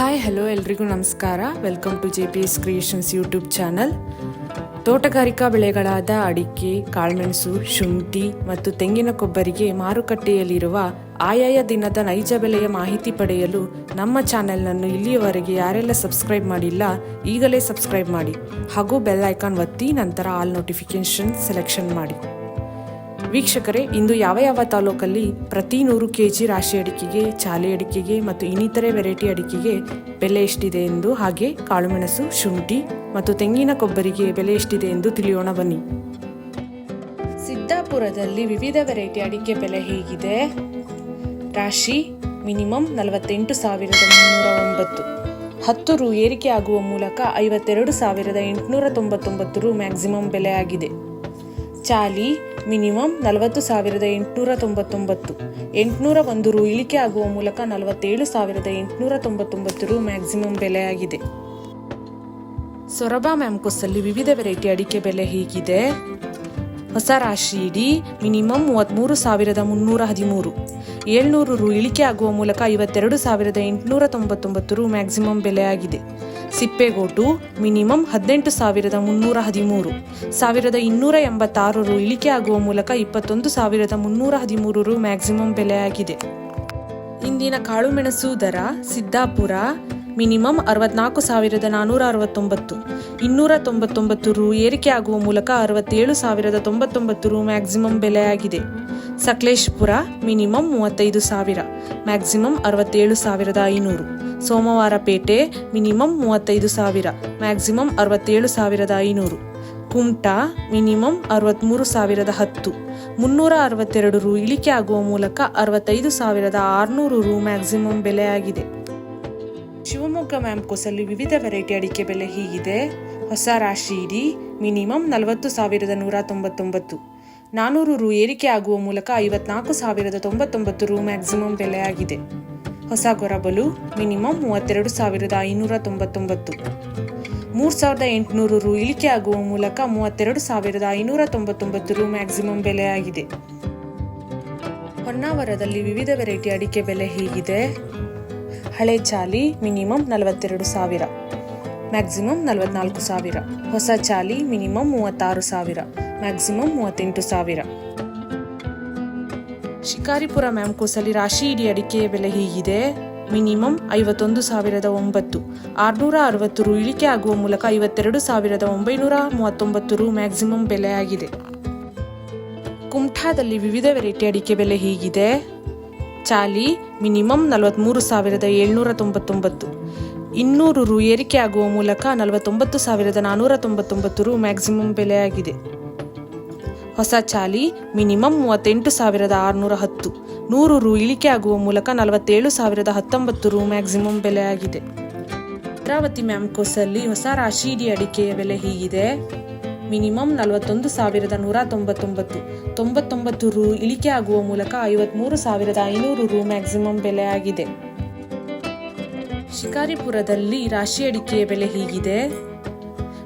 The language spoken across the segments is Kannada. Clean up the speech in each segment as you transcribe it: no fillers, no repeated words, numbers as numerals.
ಹಾಯ್ ಹಲೋ ಎಲ್ರಿಗೂ ನಮಸ್ಕಾರ. Welcome to JPS creations YouTube channel. ತೋಟಗಾರಿಕಾ ಬೆಳೆಗಳಾದ ಅಡಿಕೆ, ಕಾಳುಮೆಣಸು, ಶುಂಠಿ ಮತ್ತು ತೆಂಗಿನ ಕೊಬ್ಬರಿಗೆ ಮಾರುಕಟ್ಟೆಯಲ್ಲಿರುವ ಆಯಾಯ ದಿನದ ನೈಜ ಬೆಲೆಯ ಮಾಹಿತಿ ಪಡೆಯಲು ನಮ್ಮ ಚಾನೆಲ್ನನ್ನು ಇಲ್ಲಿಯವರೆಗೆ ಯಾರೆಲ್ಲ ಸಬ್ಸ್ಕ್ರೈಬ್ ಮಾಡಿಲ್ಲ ಈಗಲೇ ಸಬ್ಸ್ಕ್ರೈಬ್ ಮಾಡಿ ಹಾಗೂ ಬೆಲ್ ಐಕಾನ್ ಒತ್ತಿ ನಂತರ ಆಲ್ ನೋಟಿಫಿಕೇಶನ್ ಸೆಲೆಕ್ಷನ್ ಮಾಡಿ. ವೀಕ್ಷಕರೇ, ಇಂದು ಯಾವ ತಾಲೂಕಲ್ಲಿ ಪ್ರತಿ 100 kg ರಾಶಿ ಅಡಿಕೆಗೆ, ಚಾಲಿ ಅಡಿಕೆಗೆ ಮತ್ತು ಇನ್ನಿತರೆ ವೆರೈಟಿ ಅಡಿಕೆಗೆ ಬೆಲೆ ಎಷ್ಟಿದೆ ಎಂದು, ಹಾಗೆ ಕಾಳುಮೆಣಸು, ಶುಂಠಿ ಮತ್ತು ತೆಂಗಿನ ಕೊಬ್ಬರಿಗೆ ಬೆಲೆ ಎಷ್ಟಿದೆ ಎಂದು ತಿಳಿಯೋಣ ಬನ್ನಿ. ಸಿದ್ದಾಪುರದಲ್ಲಿ ವಿವಿಧ ವೆರೈಟಿ ಅಡಿಕೆ ಬೆಲೆ ಹೇಗಿದೆ? ರಾಶಿ ಮಿನಿಮಮ್ 48,309, 10 ರು ಏರಿಕೆ ಆಗುವ ಮೂಲಕ 52,899 ರು ಮ್ಯಾಕ್ಸಿಮಮ್ ಬೆಲೆ ಆಗಿದೆ. ಚಾಲಿ ಮಿನಿಮಮ್ 40,899, 801 ರು ಇಳಿಕೆ ಆಗುವ ಮೂಲಕ 47,899 ರು ಮ್ಯಾಕ್ಸಿಮಮ್ ಬೆಲೆ ಆಗಿದೆ. ಸೊರಬ ಮ್ಯಾಂಕೋಸಲ್ಲಿ ವಿವಿಧ ವೆರೈಟಿ ಅಡಿಕೆ ಬೆಲೆ ಹೀಗಿದೆ. ಹೊಸ ರಾಶಿ ಇಡಿ ಮಿನಿಮಮ್ 33,313, 700 ರು ಇಳಿಕೆ ಆಗುವ ಮೂಲಕ 52,899 ರು ಮ್ಯಾಕ್ಸಿಮಮ್ ಬೆಲೆ ಆಗಿದೆ. ಸಿಪ್ಪೆಗೋಟು ಮಿನಿಮಮ್ 18,313, 1,286 ರು ಇಳಿಕೆ ಆಗುವ ಮೂಲಕ 21,313 ರು ಮ್ಯಾಕ್ಸಿಮಮ್ ಬೆಲೆ ಆಗಿದೆ. ಇಂದಿನ ಕಾಳುಮೆಣಸು ದರ ಸಿದ್ದಾಪುರ ಮಿನಿಮಮ್ 64,469, 299 ರು ಏರಿಕೆ ಆಗುವ ಮೂಲಕ 67,099 ರು ಮ್ಯಾಕ್ಸಿಮಮ್ ಬೆಲೆ ಆಗಿದೆ. Sakleshpur minimum 35,000, maximum 67,500. Somwarpet minimum 35,000, maximum 67,500. Kumta minimum 63,010, 362 ರು ಇಳಿಕೆ ಆಗುವ ಮೂಲಕ 65,600 ರು ಮ್ಯಾಕ್ಸಿಮಮ್ ಬೆಲೆ ಆಗಿದೆ. ಶಿವಮೊಗ್ಗ ಮ್ಯಾಂಕೋಸಲ್ಲಿ ವಿವಿಧ ವೆರೈಟಿ ಅಡಿಕೆ ಬೆಲೆ ಹೀಗಿದೆ. ಹೊಸ ರಾಶಿ ಇಡಿ ಮಿನಿಮಮ್ 40,199, 400 ರು ಏರಿಕೆ ಆಗುವ ಮೂಲಕ 54,099 ರು ಮ್ಯಾಕ್ಸಿಮಮ್ ಬೆಲೆ ಆಗಿದೆ. ಹೊಸ ಗೊರಬಲು ಮಿನಿಮಮ್ 32,599, 3,800 ರು ಇಳಿಕೆ ಆಗುವ ಮೂಲಕ 32,599 ರು ಮ್ಯಾಕ್ಸಿಮಮ್ ಬೆಲೆ ಆಗಿದೆ. ಹೊನ್ನಾವರದಲ್ಲಿ ವಿವಿಧ ವೆರೈಟಿ ಅಡಿಕೆ ಬೆಲೆ ಹೀಗಿದೆ. ಹಳೆ ಚಾಲಿ ಮಿನಿಮಮ್ 42,000, ಮ್ಯಾಕ್ಸಿಮಮ್ 44,000. ಹೊಸ ಚಾಲಿ ಮಿನಿಮಮ್ 36,000, ಮ್ಯಾಕ್ಸಿಮಮ್ 38,000. ಶಿಕಾರಿಪುರ ಮ್ಯಾಂಕೋಸಲ್ಲಿ ರಾಶಿ ಇಡಿ ಅಡಿಕೆಯ ಬೆಲೆ ಹೀಗಿದೆ. ಮಿನಿಮಮ್ 51,009, 660 ರು ಇಳಿಕೆ ಆಗುವ ಮೂಲಕ 52,939 ರು ಮ್ಯಾಕ್ಸಿಮಮ್ ಬೆಲೆ ಆಗಿದೆ. ಕುಮಟಾದಲ್ಲಿ ವಿವಿಧ ವೆರೈಟಿ ಅಡಿಕೆ ಬೆಲೆ ಹೀಗಿದೆ. ಚಾಲಿ ಮಿನಿಮಮ್ 43,799, 200 ರು ಏರಿಕೆ ಆಗುವ ಮೂಲಕ 49,499 ರು ಮ್ಯಾಕ್ಸಿಮಮ್ ಬೆಲೆ ಆಗಿದೆ. ಹೊಸ ಚಾಲಿ ಮಿನಿಮಮ್ 38,610, 100 ರು ಇಳಿಕೆ ಆಗುವ ಮೂಲಕ 47,019 ರು ಮ್ಯಾಕ್ಸಿಮಮ್ ಬೆಲೆ ಆಗಿದೆ. ಭದ್ರಾವತಿ ಮ್ಯಾಂಕೋಸಲ್ಲಿ ಹೊಸ ರಾಶಿ ಇಡಿ ಅಡಿಕೆಯ ಬೆಲೆ ಹೀಗಿದೆ. ಮಿನಿಮಮ್ 41,199, 99 ರು ಇಳಿಕೆ ಆಗುವ ಮೂಲಕ 53,500 ರು ಮ್ಯಾಕ್ಸಿಮಮ್ ಬೆಲೆ ಆಗಿದೆ. ಶಿಕಾರಿಪುರದಲ್ಲಿ ರಾಶಿ ಅಡಿಕೆಯ ಬೆಲೆ ಹೀಗಿದೆ.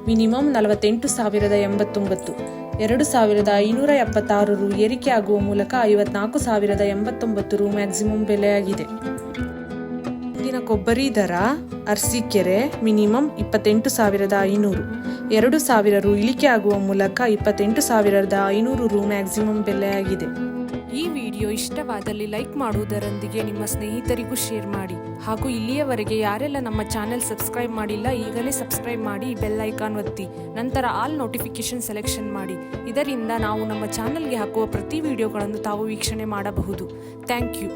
ಮಿನಿಮಮ್ 48,089, 2,576 ರು ಏರಿಕೆ ಆಗುವ ಮೂಲಕ 54,089 ರು ಮ್ಯಾಕ್ಸಿಮಮ್ ಬೆಲೆ ಆಗಿದೆ. ಇಂದಿನ ಕೊಬ್ಬರಿ ದರ ಅರಸೀಕೆರೆ ಮಿನಿಮಮ್ 28,500, 2,000 ರು ಇಳಿಕೆ ಆಗುವ ಮೂಲಕ 28,500 ರು ಮ್ಯಾಕ್ಸಿಮಮ್ ಬೆಲೆ ಆಗಿದೆ. ಈ ವಿಡಿಯೋ ಇಷ್ಟವಾದಲ್ಲಿ ಲೈಕ್ ಮಾಡುವುದರೊಂದಿಗೆ ನಿಮ್ಮ ಸ್ನೇಹಿತರಿಗೂ ಶೇರ್ ಮಾಡಿ ಹಾಗೂ ಇಲ್ಲಿಯವರೆಗೆ ಯಾರೆಲ್ಲ ನಮ್ಮ ಚಾನೆಲ್ ಸಬ್ಸ್ಕ್ರೈಬ್ ಮಾಡಿಲ್ಲ ಈಗಲೇ ಸಬ್ಸ್ಕ್ರೈಬ್ ಮಾಡಿ, ಬೆಲ್ ಐಕಾನ್ ಒತ್ತಿ ನಂತರ ಆಲ್ ನೋಟಿಫಿಕೇಶನ್ ಸೆಲೆಕ್ಷನ್ ಮಾಡಿ. ಇದರಿಂದ ನಾವು ನಮ್ಮ ಚಾನೆಲ್ಗೆ ಹಾಕುವ ಪ್ರತಿ ವಿಡಿಯೋಗಳನ್ನು ತಾವು ವೀಕ್ಷಣೆ ಮಾಡಬಹುದು. Thank you.